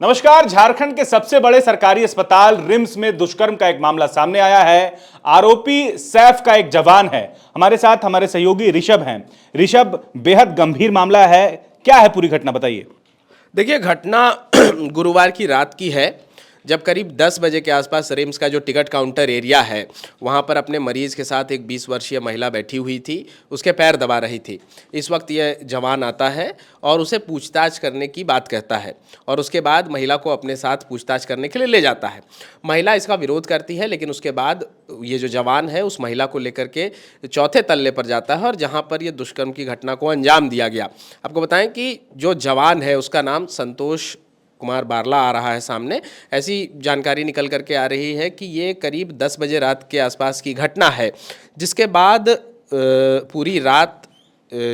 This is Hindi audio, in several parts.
नमस्कार। झारखंड के सबसे बड़े सरकारी अस्पताल रिम्स में दुष्कर्म का एक मामला सामने आया है। आरोपी सैफ का एक जवान है। हमारे साथ हमारे सहयोगी ऋषभ हैं। ऋषभ, बेहद गंभीर मामला है, क्या है पूरी घटना बताइए। देखिए, घटना गुरुवार की रात की है, जब करीब 10 बजे के आसपास रिम्स का जो टिकट काउंटर एरिया है वहाँ पर अपने मरीज़ के साथ एक 20 वर्षीय महिला बैठी हुई थी, उसके पैर दबा रही थी। इस वक्त यह जवान आता है और उसे पूछताछ करने की बात कहता है और उसके बाद महिला को अपने साथ पूछताछ करने के लिए ले जाता है। महिला इसका विरोध करती है, लेकिन उसके बाद ये जो जवान है उस महिला को लेकर के चौथे तल्ले पर जाता है और जहाँ पर ये दुष्कर्म की घटना को अंजाम दिया गया। आपको बताएं कि जो जवान है उसका नाम संतोष कुमार बारला आ रहा है सामने। ऐसी जानकारी निकल करके आ रही है कि ये करीब 10 बजे रात के आसपास की घटना है, जिसके बाद पूरी रात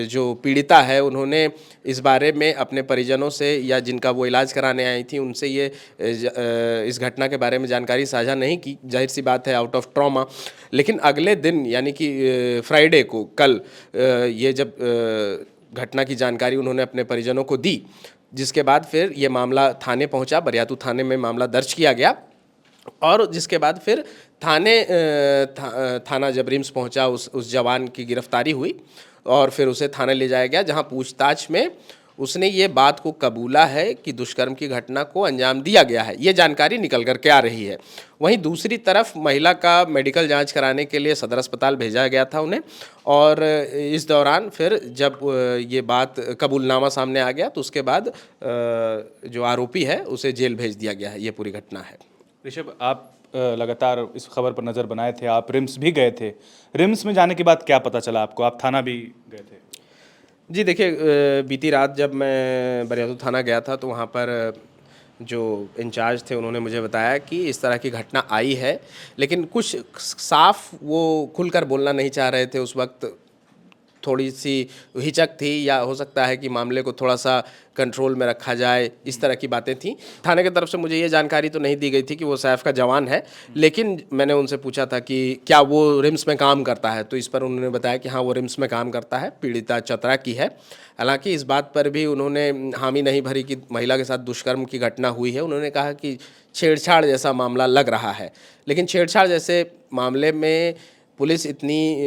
जो पीड़िता है उन्होंने इस बारे में अपने परिजनों से या जिनका वो इलाज कराने आई थी उनसे ये इस घटना के बारे में जानकारी साझा नहीं की। जाहिर सी बात है, आउट ऑफ ट्रॉमा। लेकिन अगले दिन यानी कि फ्राइडे को, कल, ये जब घटना की जानकारी उन्होंने अपने परिजनों को दी, जिसके बाद फिर ये मामला थाने पहुंचा। बरियातू थाने में मामला दर्ज किया गया और जिसके बाद फिर थाना जब रिम्स पहुंचा, उस जवान की गिरफ्तारी हुई और फिर उसे थाने ले जाया गया, जहां पूछताछ में उसने ये बात को कबूला है कि दुष्कर्म की घटना को अंजाम दिया गया है। ये जानकारी निकल करके आ रही है। वहीं दूसरी तरफ महिला का मेडिकल जांच कराने के लिए सदर अस्पताल भेजा गया था उन्हें, और इस दौरान फिर जब ये बात कबूलनामा सामने आ गया तो उसके बाद जो आरोपी है उसे जेल भेज दिया गया है। ये पूरी घटना है। ऋषभ, आप लगातार इस खबर पर नजर बनाए थे, आप रिम्स भी गए थे। रिम्स में जाने के बाद क्या पता चला आपको? आप थाना भी गए थे। जी देखिए, बीती रात जब मैं बरियातू थाना गया था तो वहाँ पर जो इंचार्ज थे उन्होंने मुझे बताया कि इस तरह की घटना आई है, लेकिन कुछ साफ वो खुलकर बोलना नहीं चाह रहे थे। उस वक्त थोड़ी सी हिचक थी, या हो सकता है कि मामले को थोड़ा सा कंट्रोल में रखा जाए, इस तरह की बातें थीं। थाने की तरफ से मुझे ये जानकारी तो नहीं दी गई थी कि वो सैफ का जवान है, लेकिन मैंने उनसे पूछा था कि क्या वो रिम्स में काम करता है, तो इस पर उन्होंने बताया कि हाँ, वो रिम्स में काम करता है। पीड़िता चतरा की है। हालांकि इस बात पर भी उन्होंने हामी नहीं भरी कि महिला के साथ दुष्कर्म की घटना हुई है। उन्होंने कहा कि छेड़छाड़ जैसा मामला लग रहा है, लेकिन छेड़छाड़ जैसे मामले में पुलिस इतनी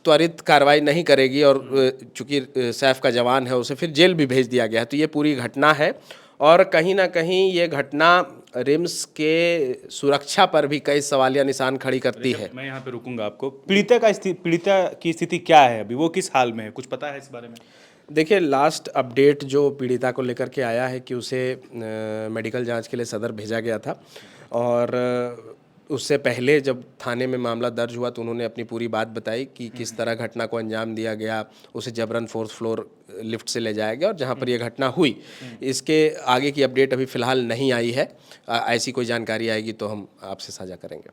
त्वरित कार्रवाई नहीं करेगी, और चूंकि सैफ का जवान है उसे फिर जेल भी भेज दिया गया है। तो ये पूरी घटना है और कहीं ना कहीं ये घटना रिम्स के सुरक्षा पर भी कई सवालिया निशान खड़ी करती है। मैं यहाँ पे रुकूंगा आपको। पीड़िता की स्थिति क्या है अभी? वो किस हाल में है? कुछ पता है इस बारे में? देखिए, लास्ट अपडेट जो पीड़िता को लेकर के आया है कि उसे मेडिकल जांच के लिए सदर भेजा गया था, और उससे पहले जब थाने में मामला दर्ज हुआ तो उन्होंने अपनी पूरी बात बताई कि किस तरह घटना को अंजाम दिया गया। उसे जबरन 4th फ्लोर लिफ्ट से ले जाया गया और जहां पर यह घटना हुई। इसके आगे की अपडेट अभी फ़िलहाल नहीं आई है। ऐसी कोई जानकारी आएगी तो हम आपसे साझा करेंगे।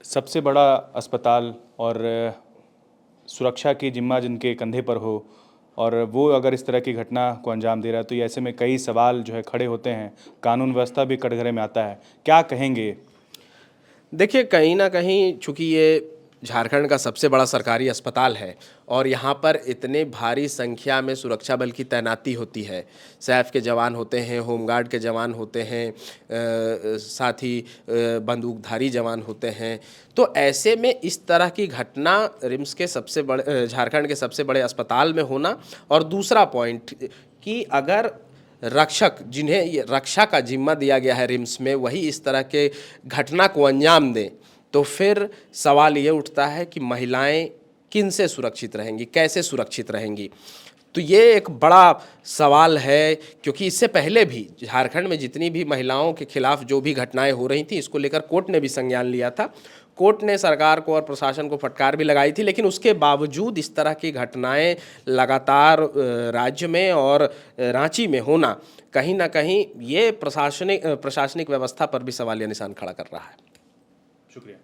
सबसे बड़ा अस्पताल और सुरक्षा की जिम्मा जिनके कंधे पर हो, और वो अगर इस तरह की घटना को अंजाम दे रहा है तो ऐसे में कई सवाल जो है खड़े होते हैं। कानून व्यवस्था भी कटघरे में आता है। क्या कहेंगे? देखिए, कहीं ना कहीं चूँकि ये झारखंड का सबसे बड़ा सरकारी अस्पताल है और यहाँ पर इतने भारी संख्या में सुरक्षा बल की तैनाती होती है। सैफ के जवान होते हैं, होमगार्ड के जवान होते हैं, साथ ही बंदूकधारी जवान होते हैं। तो ऐसे में इस तरह की घटना रिम्स के सबसे बड़े, झारखंड के सबसे बड़े अस्पताल में होना, और दूसरा पॉइंट कि अगर रक्षक, जिन्हें ये रक्षा का जिम्मा दिया गया है रिम्स में, वही इस तरह के घटना को अंजाम दें, तो फिर सवाल ये उठता है कि महिलाएं किन से सुरक्षित रहेंगी, कैसे सुरक्षित रहेंगी। तो ये एक बड़ा सवाल है, क्योंकि इससे पहले भी झारखंड में जितनी भी महिलाओं के खिलाफ जो भी घटनाएं हो रही थी, इसको लेकर कोर्ट ने भी संज्ञान लिया था। कोर्ट ने सरकार को और प्रशासन को फटकार भी लगाई थी, लेकिन उसके बावजूद इस तरह की घटनाएं लगातार राज्य में और रांची में होना कहीं ना कहीं ये प्रशासनिक व्यवस्था पर भी सवालिया निशान खड़ा कर रहा है। शुक्रिया।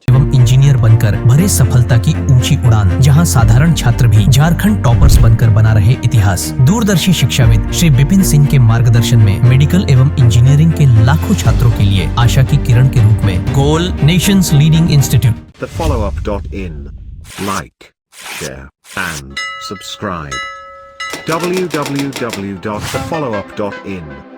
एवं इंजीनियर बनकर भरे सफलता की ऊंची उड़ान, जहां साधारण छात्र भी झारखंड टॉपर्स बनकर बना रहे इतिहास। दूरदर्शी शिक्षाविद श्री विपिन सिंह के मार्गदर्शन में मेडिकल एवं इंजीनियरिंग के लाखों छात्रों के लिए आशा की किरण के रूप में goal, nation's leading institute. TheFollowUp.in. Like, share and subscribe. www.thefollowup.in